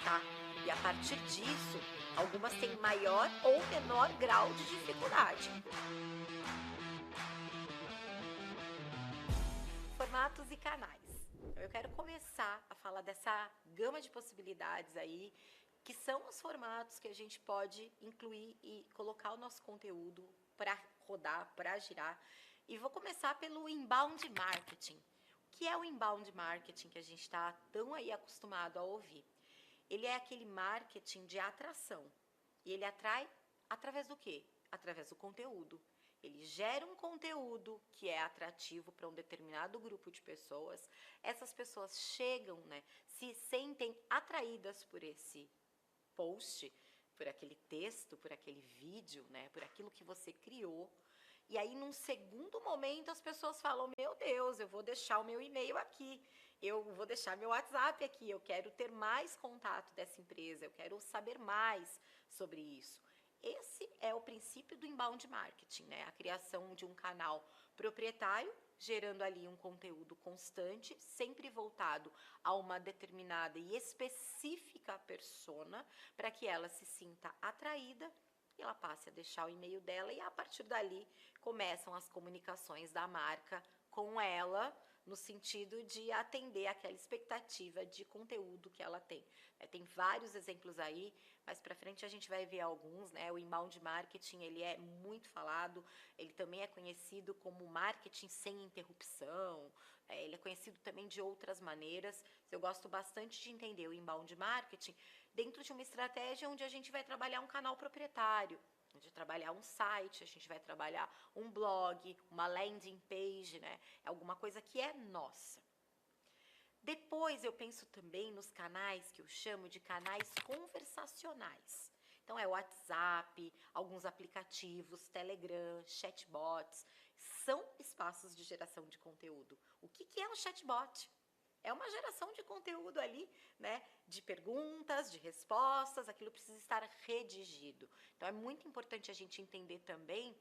tá? E a partir disso, algumas têm maior ou menor grau de dificuldade. Formatos e canais. Eu quero começar a falar dessa gama de possibilidades aí, que são os formatos que a gente pode incluir e colocar o nosso conteúdo para rodar, para girar. E vou começar pelo inbound marketing. O que é o inbound marketing que a gente está tão aí acostumado a ouvir? Ele é aquele marketing de atração. E ele atrai através do quê? Através do conteúdo. Ele gera um conteúdo que é atrativo para um determinado grupo de pessoas. Essas pessoas chegam, né, se sentem atraídas por esse post, por aquele texto, por aquele vídeo, né, por aquilo que você criou. E aí, num segundo momento, as pessoas falam: meu Deus, eu vou deixar o meu e-mail aqui, eu vou deixar meu WhatsApp aqui, eu quero ter mais contato dessa empresa, eu quero saber mais sobre isso. Esse é o princípio do inbound marketing, né? A criação de um canal proprietário, gerando ali um conteúdo constante, sempre voltado a uma determinada e específica persona, para que ela se sinta atraída e ela passe a deixar o e-mail dela, e a partir dali começam as comunicações da marca com ela, no sentido de atender aquela expectativa de conteúdo que ela tem. Tem vários exemplos aí, mas para frente a gente vai ver alguns, né? O inbound marketing, ele é muito falado, ele também é conhecido como marketing sem interrupção, ele é conhecido também de outras maneiras. Eu gosto bastante de entender o inbound marketing dentro de uma estratégia onde a gente vai trabalhar um canal proprietário, a gente vai trabalhar um site, a gente vai trabalhar um blog, uma landing page, né? É alguma coisa que é nossa. Depois eu penso também nos canais que eu chamo de canais conversacionais. Então é WhatsApp, alguns aplicativos, Telegram, chatbots, são espaços de geração de conteúdo. O que é um chatbot? É uma geração de conteúdo ali, né? De perguntas, de respostas, aquilo precisa estar redigido. Então é muito importante a gente entender também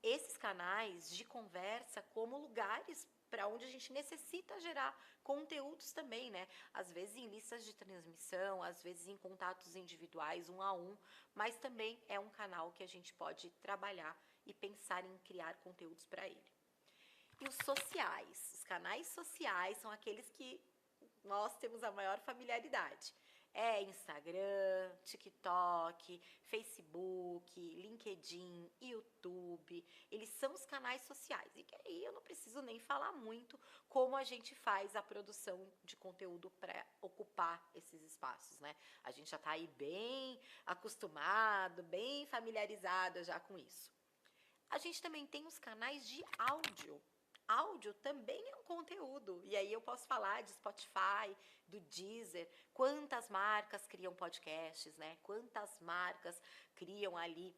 esses canais de conversa como lugares para onde a gente necessita gerar conteúdos também, né? Às vezes em listas de transmissão, às vezes em contatos individuais, um a um, mas também é um canal que a gente pode trabalhar e pensar em criar conteúdos para ele. E os sociais, os canais sociais são aqueles que nós temos a maior familiaridade. É Instagram, TikTok, Facebook, LinkedIn, YouTube. Eles são os canais sociais. E que aí eu não preciso nem falar muito como a gente faz a produção de conteúdo para ocupar esses espaços, né? A gente já está aí bem acostumado, bem familiarizado já com isso. A gente também tem os canais de áudio. Áudio também é um conteúdo. E aí eu posso falar de Spotify, do Deezer, quantas marcas criam podcasts, né? Quantas marcas criam ali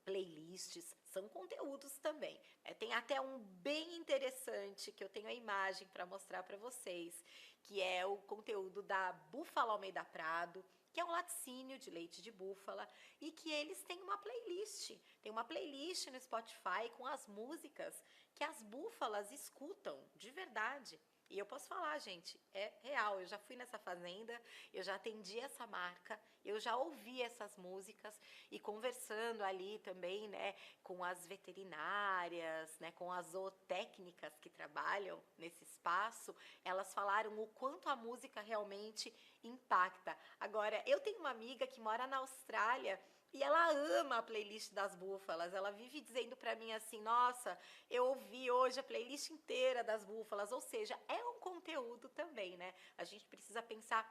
playlists, são conteúdos também. Tem até um bem interessante que eu tenho a imagem para mostrar para vocês, que é o conteúdo da Búfala Almeida Prado, que é um laticínio de leite de búfala, e que eles têm uma playlist. Tem uma playlist no Spotify com as músicas que as búfalas escutam de verdade. E eu posso falar, gente, é real. Eu já fui nessa fazenda, eu já atendi essa marca, eu já ouvi essas músicas e conversando ali também, né, com as veterinárias, né, com as zootécnicas que trabalham nesse espaço, elas falaram o quanto a música realmente impacta. Agora, eu tenho uma amiga que mora na Austrália e ela ama a playlist das búfalas. Ela vive dizendo para mim assim: nossa, eu ouvi hoje a playlist inteira das búfalas. Ou seja, é um conteúdo também, né? A gente precisa pensar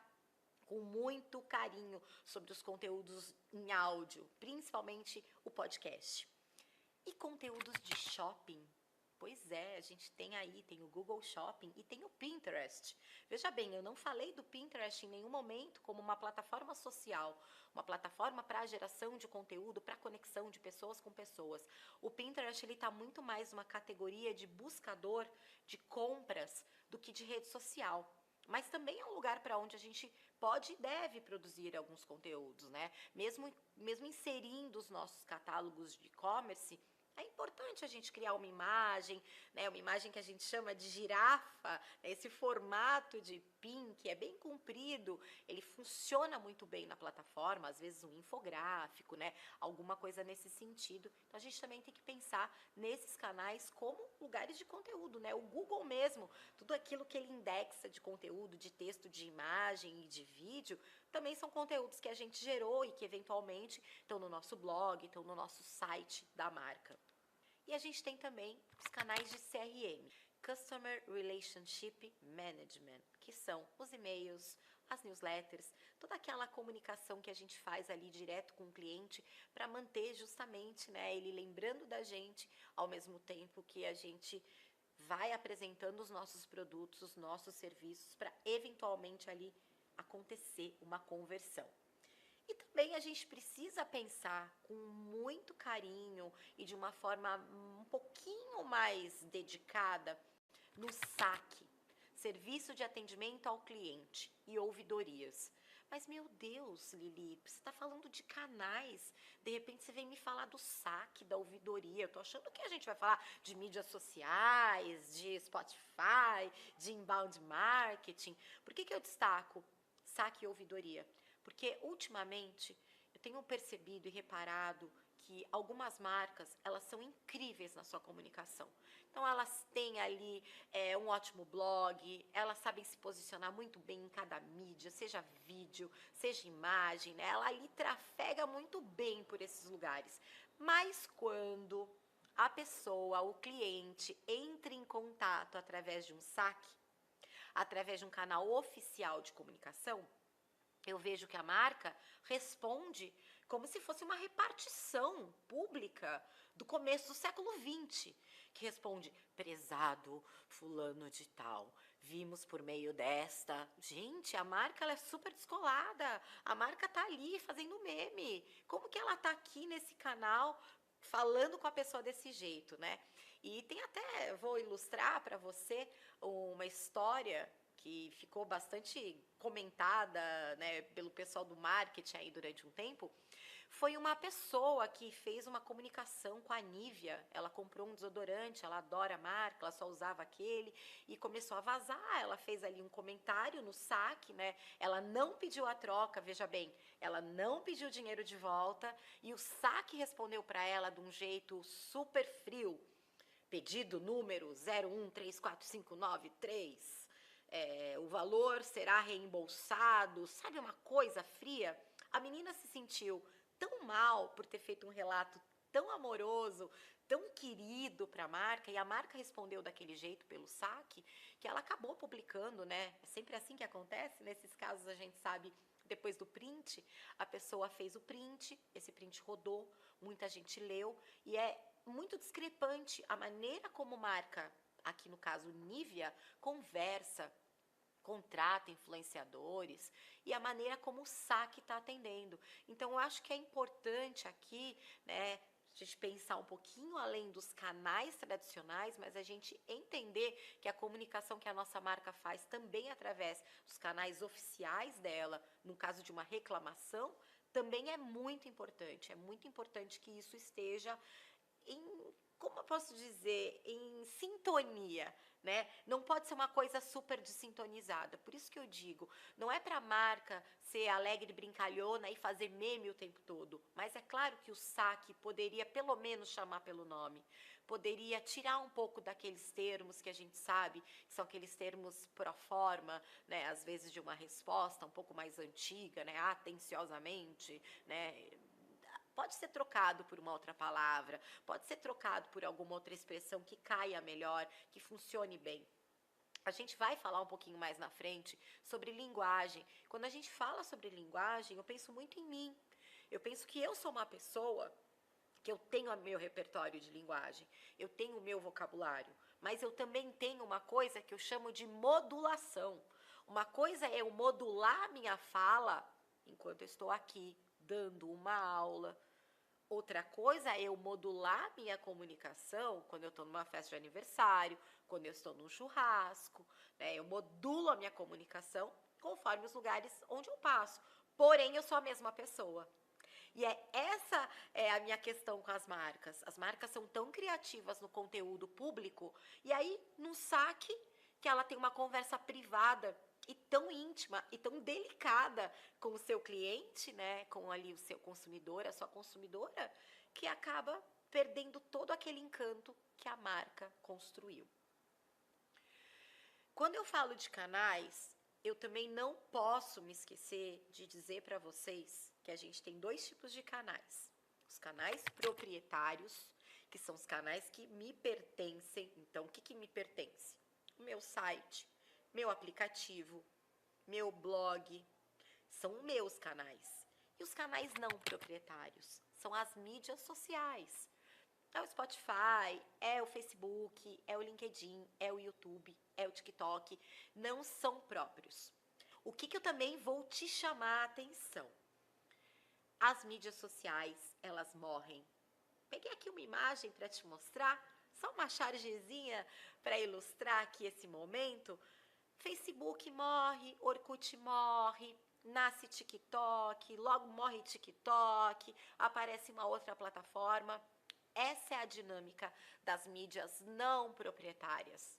com muito carinho sobre os conteúdos em áudio, principalmente o podcast. E conteúdos de shopping? Pois é, a gente tem aí, tem o Google Shopping e tem o Pinterest. Veja bem, eu não falei do Pinterest em nenhum momento como uma plataforma social, uma plataforma para a geração de conteúdo, para a conexão de pessoas com pessoas. O Pinterest está muito mais uma categoria de buscador de compras do que de rede social. Mas também é um lugar para onde a gente pode e deve produzir alguns conteúdos, né? Mesmo inserindo os nossos catálogos de e-commerce, É importante a gente criar uma imagem, né, uma imagem que a gente chama de girafa, né, esse formato de PIN, que é bem comprido, ele funciona muito bem na plataforma, às vezes um infográfico, né, alguma coisa nesse sentido. Então a gente também tem que pensar nesses canais como lugares de conteúdo, né? O Google mesmo, tudo aquilo que ele indexa de conteúdo, de texto, de imagem e de vídeo, também são conteúdos que a gente gerou e que eventualmente estão no nosso blog, estão no nosso site da marca. E a gente tem também os canais de CRM, Customer Relationship Management, que são os e-mails, as newsletters, toda aquela comunicação que a gente faz ali direto com o cliente para manter justamente, né, ele lembrando da gente ao mesmo tempo que a gente vai apresentando os nossos produtos, os nossos serviços para eventualmente ali acontecer uma conversão. E também a gente precisa pensar com muito carinho e de uma forma um pouquinho mais dedicada no SAC, Serviço de Atendimento ao Cliente e ouvidorias. Mas, meu Deus, Lili, você está falando de canais, de repente você vem me falar do SAC, da ouvidoria. Eu tô achando que a gente vai falar de mídias sociais, de Spotify, de inbound marketing. Por que eu destaco SAC e ouvidoria? Porque ultimamente eu tenho percebido e reparado que algumas marcas, elas são incríveis na sua comunicação. Então elas têm ali um ótimo blog, elas sabem se posicionar muito bem em cada mídia, seja vídeo, seja imagem, né? Ela ali trafega muito bem por esses lugares. Mas quando a pessoa, o cliente, entra em contato através de um saque, através de um canal oficial de comunicação, eu vejo que a marca responde como se fosse uma repartição pública do começo do século XX, que responde, prezado fulano de tal, vimos por meio desta... Gente, a marca ela é super descolada, a marca tá ali fazendo meme, como que ela tá aqui nesse canal falando com a pessoa desse jeito, né? E tem até, vou ilustrar para você uma história que ficou bastante comentada, né, pelo pessoal do marketing aí durante um tempo, foi uma pessoa que fez uma comunicação com a Nivea. Ela comprou um desodorante, ela adora a marca, ela só usava aquele e começou a vazar. Ela fez ali um comentário no saque, né? Ela não pediu a troca, veja bem, ela não pediu dinheiro de volta e o saque respondeu para ela de um jeito super frio. Pedido número 0134593. O valor será reembolsado, sabe, uma coisa fria. A menina se sentiu tão mal por ter feito um relato tão amoroso, tão querido para a marca, e a marca respondeu daquele jeito pelo saque, que ela acabou publicando, né? É sempre assim que acontece, nesses casos a gente sabe, depois do print, a pessoa fez o print, esse print rodou, muita gente leu, e é muito discrepante a maneira como marca, aqui no caso Nivea, conversa, contrata influenciadores e a maneira como o saque está atendendo. Então, eu acho que é importante aqui, né, a gente pensar um pouquinho além dos canais tradicionais, mas a gente entender que a comunicação que a nossa marca faz também através dos canais oficiais dela, no caso de uma reclamação, também é muito importante. É muito importante que isso esteja como eu posso dizer, em sintonia, né? Não pode ser uma coisa super desintonizada. Por isso que eu digo, não é para a marca ser alegre, brincalhona e fazer meme o tempo todo. Mas é claro que o saque poderia pelo menos chamar pelo nome. Poderia tirar um pouco daqueles termos que a gente sabe, que são aqueles termos pro forma, né? Às vezes de uma resposta um pouco mais antiga, né? Atenciosamente, né? Pode ser trocado por uma outra palavra, pode ser trocado por alguma outra expressão que caia melhor, que funcione bem. A gente vai falar um pouquinho mais na frente sobre linguagem. Quando a gente fala sobre linguagem, eu penso muito em mim. Eu penso que eu sou uma pessoa que eu tenho o meu repertório de linguagem, eu tenho o meu vocabulário, mas eu também tenho uma coisa que eu chamo de modulação. Uma coisa é eu modular minha fala enquanto eu estou aqui dando uma aula. Outra coisa é eu modular minha comunicação quando eu estou numa festa de aniversário, quando eu estou num churrasco, né? Eu modulo a minha comunicação conforme os lugares onde eu passo. Porém, eu sou a mesma pessoa. E essa é a minha questão com as marcas. As marcas são tão criativas no conteúdo público, e aí, num saque, que ela tem uma conversa privada e tão íntima e tão delicada com o seu cliente, né, com ali o seu consumidor, a sua consumidora, que acaba perdendo todo aquele encanto que a marca construiu. Quando eu falo de canais, eu também não posso me esquecer de dizer para vocês que a gente tem dois tipos de canais. Os canais proprietários, que são os canais que me pertencem. Então, o que me pertence? O meu site, meu aplicativo, meu blog, são meus canais. E os canais não proprietários são as mídias sociais. É o Spotify, é o Facebook, é o LinkedIn, é o YouTube, é o TikTok. Não são próprios. O que eu também vou te chamar a atenção? As mídias sociais, elas morrem. Peguei aqui uma imagem para te mostrar, só uma chargezinha para ilustrar aqui esse momento. Facebook morre, Orkut morre, nasce TikTok, logo morre TikTok, aparece uma outra plataforma. Essa é a dinâmica das mídias não proprietárias.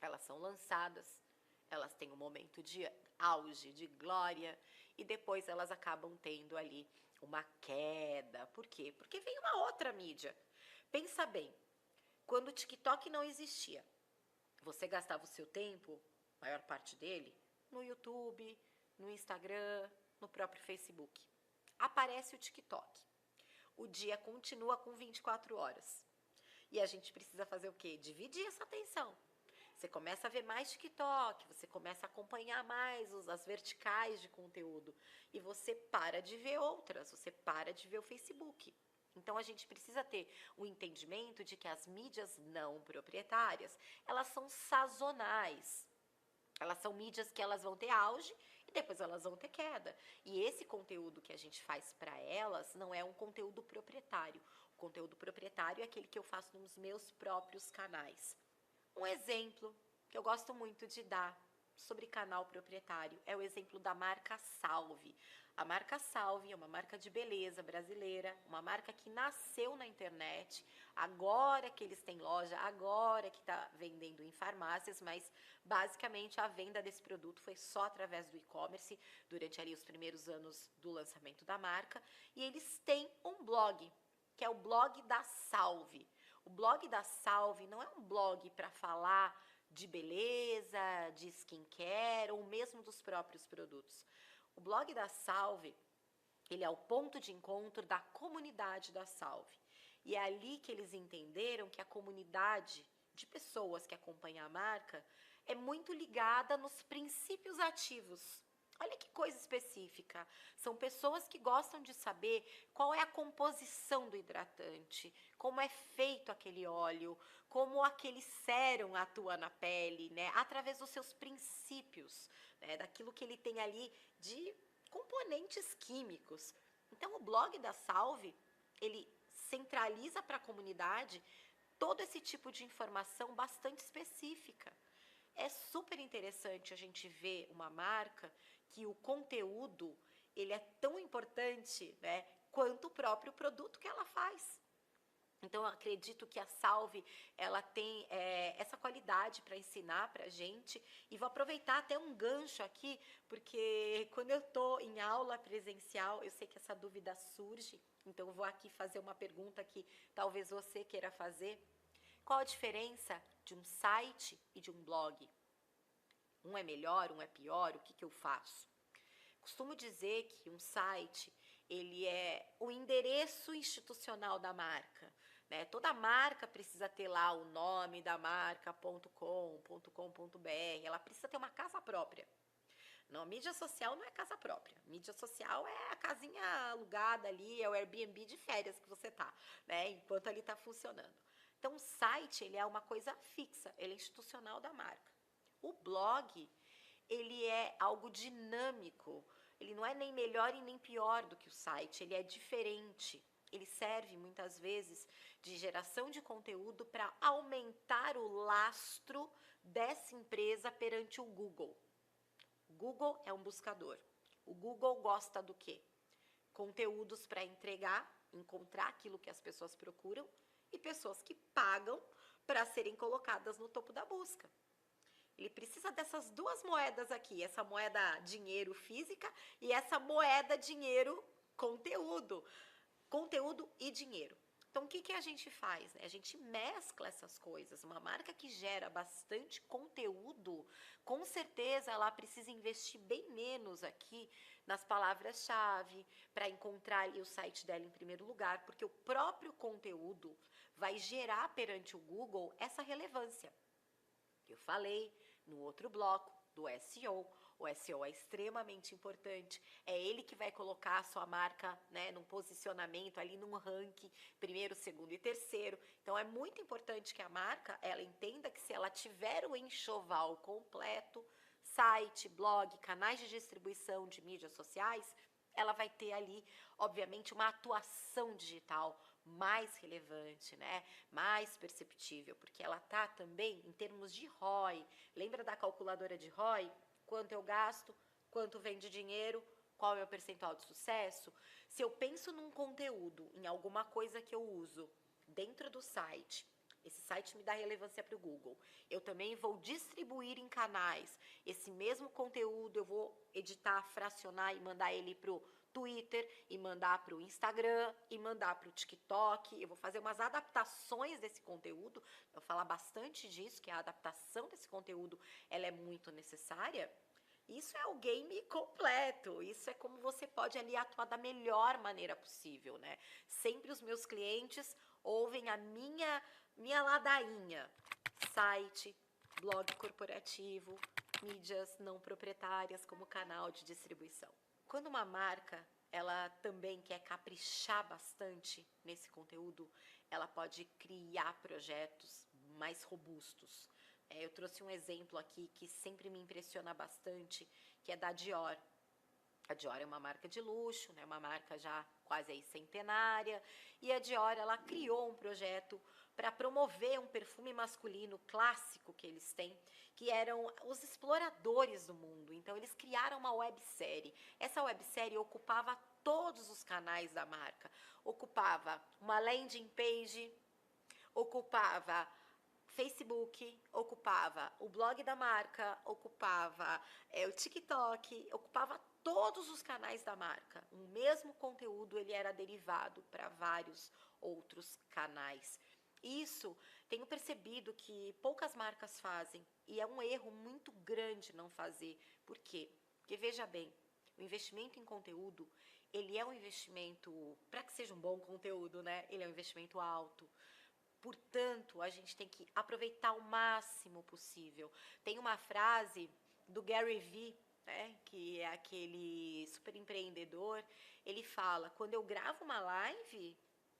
Elas são lançadas, elas têm um momento de auge, de glória, e depois elas acabam tendo ali uma queda. Por quê? Porque vem uma outra mídia. Pensa bem, quando o TikTok não existia, você gastava o seu tempo, a maior parte dele, no YouTube, no Instagram, no próprio Facebook. Aparece o TikTok. O dia continua com 24 horas. E a gente precisa fazer o quê? Dividir essa atenção. Você começa a ver mais TikTok, você começa a acompanhar mais as verticais de conteúdo. E você para de ver outras, você para de ver o Facebook. Então, a gente precisa ter o entendimento de que as mídias não proprietárias, elas são sazonais. Elas são mídias que elas vão ter auge e depois elas vão ter queda. E esse conteúdo que a gente faz para elas não é um conteúdo proprietário. O conteúdo proprietário é aquele que eu faço nos meus próprios canais. Um exemplo que eu gosto muito de dar sobre canal proprietário é o exemplo da marca Salve. A marca Salve é uma marca de beleza brasileira, uma marca que nasceu na internet, agora que eles têm loja, agora que está vendendo em farmácias, mas basicamente a venda desse produto foi só através do e-commerce durante ali os primeiros anos do lançamento da marca. E eles têm um blog, que é o blog da Salve. O blog da Salve não é um blog para falar de beleza, de skincare ou mesmo dos próprios produtos. O blog da Salve, ele é o ponto de encontro da comunidade da Salve. E é ali que eles entenderam que a comunidade de pessoas que acompanham a marca é muito ligada nos princípios ativos. Olha que coisa específica. São pessoas que gostam de saber qual é a composição do hidratante, como é feito aquele óleo, como aquele sérum atua na pele, né? Através dos seus princípios, né? Daquilo que ele tem ali de componentes químicos. Então, o blog da Salve, ele centraliza para a comunidade todo esse tipo de informação bastante específica. É super interessante a gente ver uma marca que o conteúdo, ele é tão importante, né, quanto o próprio produto que ela faz. Então, eu acredito que a Salve, ela tem essa qualidade para ensinar para a gente. E vou aproveitar até um gancho aqui, porque quando eu estou em aula presencial, eu sei que essa dúvida surge. Então, eu vou aqui fazer uma pergunta que talvez você queira fazer. Qual a diferença de um site e de um blog? Um é melhor, um é pior, o que eu faço? Costumo dizer que um site, ele é o endereço institucional da marca, né? Toda marca precisa ter lá o nome da marca.com.br, ela precisa ter uma casa própria. Não, mídia social não é casa própria. Mídia social é a casinha alugada ali, é o Airbnb de férias que você tá, né? Enquanto ali tá funcionando. Então, o site, ele é uma coisa fixa, ele é institucional da marca. O blog, ele é algo dinâmico. Ele não é nem melhor e nem pior do que o site, ele é diferente. Ele serve, muitas vezes, de geração de conteúdo para aumentar o lastro dessa empresa perante o Google. O Google é um buscador. O Google gosta do quê? conteúdos para entregar, encontrar aquilo que as pessoas procuram e pessoas que pagam para serem colocadas no topo da busca. Ele precisa dessas duas moedas aqui, essa moeda dinheiro física e essa moeda dinheiro conteúdo. Conteúdo e dinheiro. Então, o que a gente faz? A gente mescla essas coisas. Uma marca que gera bastante conteúdo, com certeza ela precisa investir bem menos aqui nas palavras-chave para encontrar ali o site dela em primeiro lugar, porque o próprio conteúdo vai gerar perante o Google essa relevância. Eu falei no outro bloco do SEO. O SEO é extremamente importante, é ele que vai colocar a sua marca, né, num posicionamento ali num ranking, primeiro, segundo e terceiro. Então é muito importante que a marca, ela entenda que se ela tiver o enxoval completo, site, blog, canais de distribuição de mídias sociais, ela vai ter ali, obviamente, uma atuação digital mais relevante, né? Mais perceptível, porque ela tá também em termos de ROI. Lembra da calculadora de ROI? Quanto eu gasto, quanto vem de dinheiro, qual é o meu percentual de sucesso? Se eu penso num conteúdo, em alguma coisa que eu uso dentro do site, esse site me dá relevância para o Google. Eu também vou distribuir em canais esse mesmo conteúdo, eu vou editar, fracionar e mandar ele para o Twitter, e mandar para o Instagram, e mandar para o TikTok. Eu vou fazer umas adaptações desse conteúdo. Eu vou falar bastante disso, que a adaptação desse conteúdo ela é muito necessária. Isso é o game completo. Isso é como você pode ali atuar da melhor maneira possível, né? Sempre os meus clientes ouvem a minha ladainha. Site, blog corporativo, mídias não proprietárias como canal de distribuição. Quando uma marca, ela também quer caprichar bastante nesse conteúdo, ela pode criar projetos mais robustos. Eu trouxe um exemplo aqui que sempre me impressiona bastante, que é da Dior. A Dior é uma marca de luxo, né? Uma marca já quase aí centenária, e a Dior ela criou um projeto para promover um perfume masculino clássico que eles têm, que eram os exploradores do mundo. Então eles criaram uma websérie. Essa websérie ocupava todos os canais da marca. Ocupava uma landing page, ocupava Facebook, ocupava o blog da marca, ocupava o TikTok, ocupava todos os canais da marca. O mesmo conteúdo ele era derivado para vários outros canais. Isso tenho percebido que poucas marcas fazem e é um erro muito grande não fazer. Por quê? Porque veja bem, o investimento em conteúdo, ele é um investimento, para que seja um bom conteúdo, né? Ele é um investimento alto. Portanto, a gente tem que aproveitar o máximo possível. Tem uma frase do Gary Vee, né, que é aquele super empreendedor, ele fala, quando eu gravo uma live,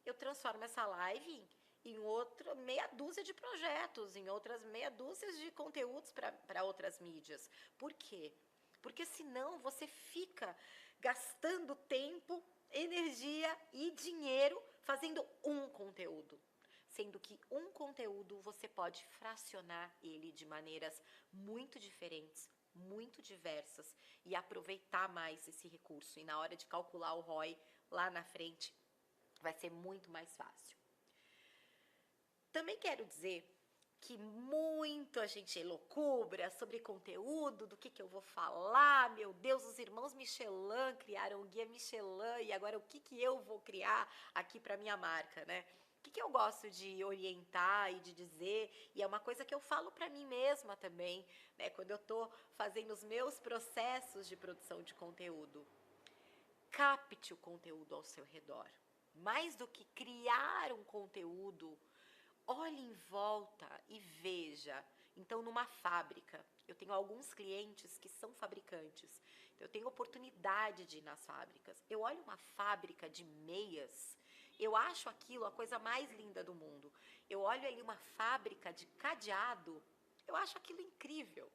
eu transformo essa live em outra meia dúzia de projetos, em outras meia dúzia de conteúdos para outras mídias. Por quê? Porque senão você fica gastando tempo, energia e dinheiro fazendo um conteúdo. Sendo que um conteúdo você pode fracionar ele de maneiras muito diferentes, muito diversas e aproveitar mais esse recurso. E na hora de calcular o ROI lá na frente, vai ser muito mais fácil. Também quero dizer que muito a gente elocubra sobre conteúdo, do que eu vou falar. Meu Deus, os irmãos Michelin criaram o Guia Michelin e agora o que eu vou criar aqui para minha marca, né? O que eu gosto de orientar e de dizer, e é uma coisa que eu falo para mim mesma também, né? Quando eu estou fazendo os meus processos de produção de conteúdo. Capte o conteúdo ao seu redor. Mais do que criar um conteúdo, olhe em volta e veja. Então, numa fábrica, eu tenho alguns clientes que são fabricantes. Eu tenho oportunidade de ir nas fábricas. Eu olho uma fábrica de meias, eu acho aquilo a coisa mais linda do mundo. Eu olho ali uma fábrica de cadeado, eu acho aquilo incrível.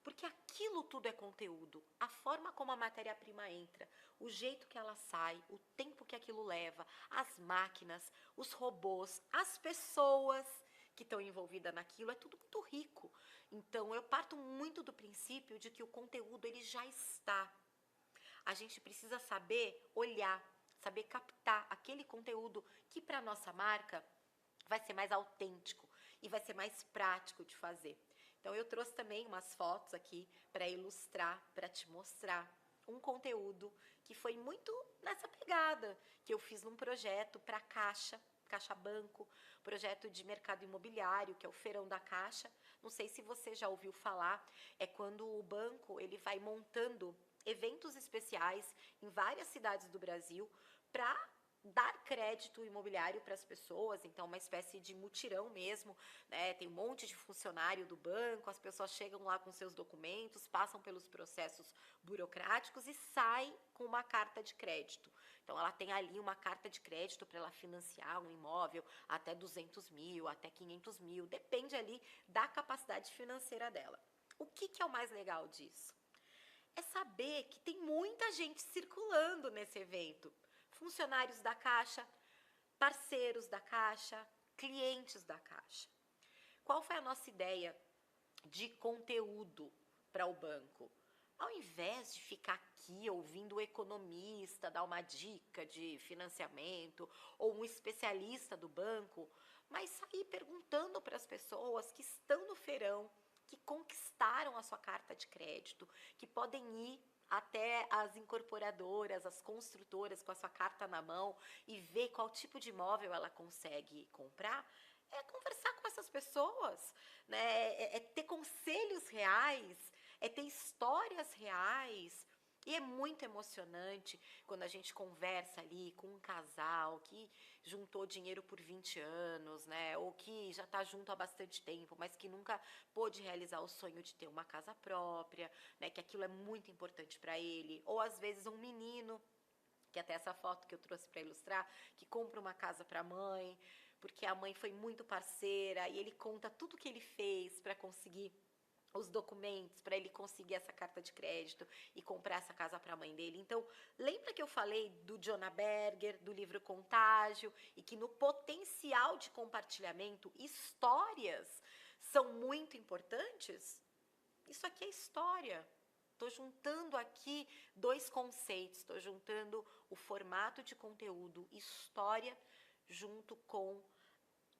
Porque aquilo tudo é conteúdo. A forma como a matéria-prima entra, o jeito que ela sai, o tempo que aquilo leva, as máquinas, os robôs, as pessoas que estão envolvidas naquilo, é tudo muito rico. Então, eu parto muito do princípio de que o conteúdo ele já está. A gente precisa saber olhar. saber captar aquele conteúdo que para nossa marca vai ser mais autêntico e vai ser mais prático de fazer. Então eu trouxe também umas fotos aqui para ilustrar, para te mostrar um conteúdo que foi muito nessa pegada que eu fiz num projeto para Caixa Banco, projeto de mercado imobiliário, que é o Feirão da Caixa. Não sei se você já ouviu falar, é quando o banco ele vai montando eventos especiais em várias cidades do Brasil para dar crédito imobiliário para as pessoas, então uma espécie de mutirão mesmo, né? Tem um monte de funcionário do banco, as pessoas chegam lá com seus documentos, passam pelos processos burocráticos e saem com uma carta de crédito. Então ela tem ali uma carta de crédito para ela financiar um imóvel até 200 mil, até 500 mil, depende ali da capacidade financeira dela. O que é o mais legal disso? É saber que tem muita gente circulando nesse evento. Funcionários da Caixa, parceiros da Caixa, clientes da Caixa. Qual foi a nossa ideia de conteúdo para o banco? Ao invés de ficar aqui ouvindo o economista dar uma dica de financiamento ou um especialista do banco, mas sair perguntando para as pessoas que estão no feirão, que conquistaram a sua carta de crédito, que podem ir até as incorporadoras, as construtoras com a sua carta na mão e ver qual tipo de imóvel ela consegue comprar, é conversar com essas pessoas, né? É ter conselhos reais, é ter histórias reais. E é muito emocionante quando a gente conversa ali com um casal que juntou dinheiro por 20 anos, né? Ou que já está junto há bastante tempo, mas que nunca pôde realizar o sonho de ter uma casa própria, né? Que aquilo é muito importante para ele. Ou às vezes um menino, que até essa foto que eu trouxe para ilustrar, que compra uma casa para a mãe, porque a mãe foi muito parceira e ele conta tudo que ele fez para conseguir os documentos para ele conseguir essa carta de crédito e comprar essa casa para a mãe dele. Então, lembra que eu falei do Jonah Berger, do livro Contágio, e que no potencial de compartilhamento, histórias são muito importantes? Isso aqui é história. Estou juntando aqui dois conceitos, estou juntando o formato de conteúdo, história, junto com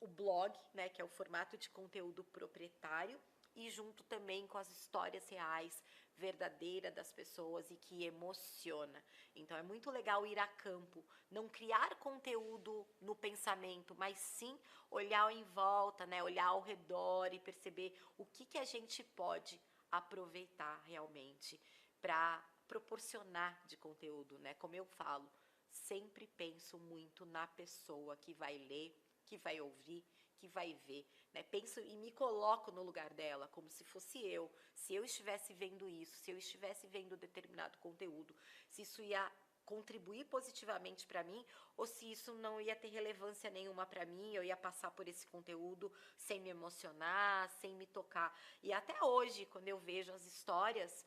o blog, né, que é o formato de conteúdo proprietário, e junto também com as histórias reais, verdadeiras das pessoas e que emociona. Então é muito legal ir a campo, não criar conteúdo no pensamento, mas sim olhar em volta, né, olhar ao redor e perceber o que a gente pode aproveitar realmente para proporcionar de conteúdo, né? Como eu falo, sempre penso muito na pessoa que vai ler, que vai ouvir, que vai ver, né? Penso e me coloco no lugar dela, como se fosse eu. Se eu estivesse vendo isso, se eu estivesse vendo determinado conteúdo, se isso ia contribuir positivamente para mim, ou se isso não ia ter relevância nenhuma para mim, eu ia passar por esse conteúdo sem me emocionar, sem me tocar. E até hoje, quando eu vejo as histórias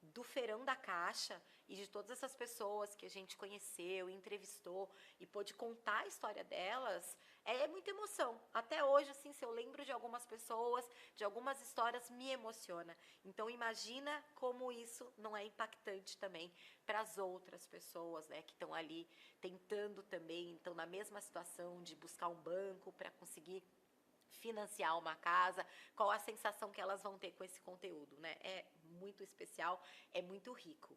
do Feirão da Caixa e de todas essas pessoas que a gente conheceu, entrevistou e pôde contar a história delas, é muita emoção. Até hoje, assim, se eu lembro de algumas pessoas, de algumas histórias, me emociona. Então, imagina como isso não é impactante também para as outras pessoas, né, que estão ali tentando também, estão na mesma situação de buscar um banco para conseguir financiar uma casa, qual a sensação que elas vão ter com esse conteúdo, né? É muito especial, é muito rico.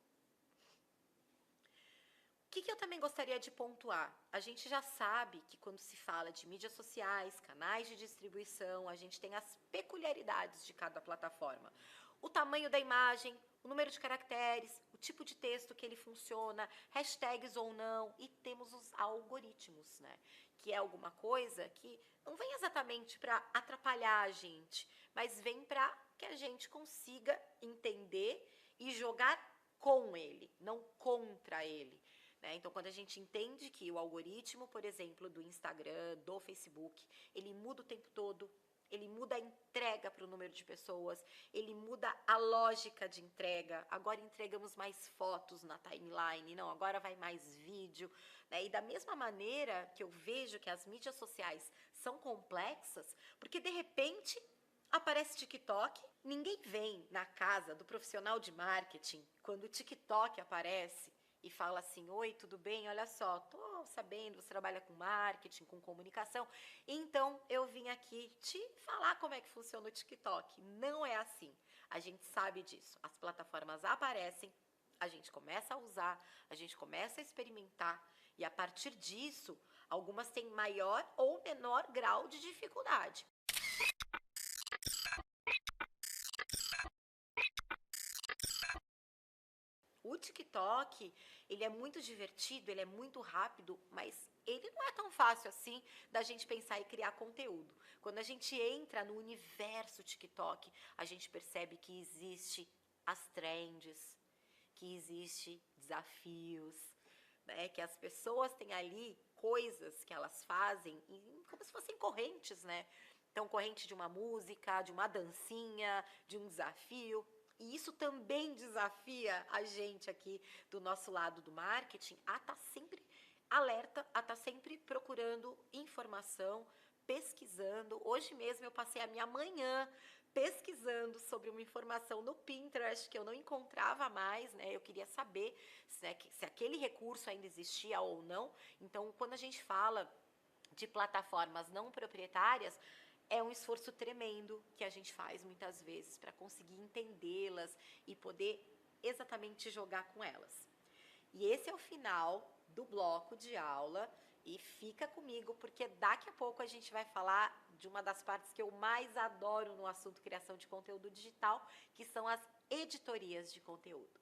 O que eu também gostaria de pontuar? A gente já sabe que quando se fala de mídias sociais, canais de distribuição, a gente tem as peculiaridades de cada plataforma. O tamanho da imagem, o número de caracteres, o tipo de texto que ele funciona, hashtags ou não, e temos os algoritmos, né? Que é alguma coisa que não vem exatamente para atrapalhar a gente, mas vem para que a gente consiga entender e jogar com ele, não contra ele. Então, quando a gente entende que o algoritmo, por exemplo, do Instagram, do Facebook, ele muda o tempo todo, ele muda a entrega para o número de pessoas, ele muda a lógica de entrega. Agora entregamos mais fotos na timeline, não, agora vai mais vídeo. E da mesma maneira que eu vejo que as mídias sociais são complexas, porque de repente aparece TikTok, ninguém vem na casa do profissional de marketing quando o TikTok aparece e fala assim: oi, tudo bem? Olha só, tô sabendo, você trabalha com marketing, com comunicação, então eu vim aqui te falar como é que funciona o TikTok. Não é assim. A gente sabe disso. As plataformas aparecem, a gente começa a usar, a gente começa a experimentar, e a partir disso, algumas têm maior ou menor grau de dificuldade. O TikTok, ele é muito divertido, ele é muito rápido, mas ele não é tão fácil assim da gente pensar e criar conteúdo. Quando a gente entra no universo TikTok, a gente percebe que existe as trends, que existe desafios, né? Que as pessoas têm ali coisas que elas fazem como se fossem correntes, né? Então, corrente de uma música, de uma dancinha, de um desafio. E isso também desafia a gente aqui do nosso lado do marketing a estar sempre alerta, a estar sempre procurando informação, pesquisando. Hoje mesmo eu passei a minha manhã pesquisando sobre uma informação no Pinterest que eu não encontrava mais, né? Eu queria saber se aquele recurso ainda existia ou não. Então, quando a gente fala de plataformas não proprietárias, é um esforço tremendo que a gente faz muitas vezes para conseguir entendê-las e poder exatamente jogar com elas. E esse é o final do bloco de aula. E fica comigo, porque daqui a pouco a gente vai falar de uma das partes que eu mais adoro no assunto criação de conteúdo digital, que são as editorias de conteúdo.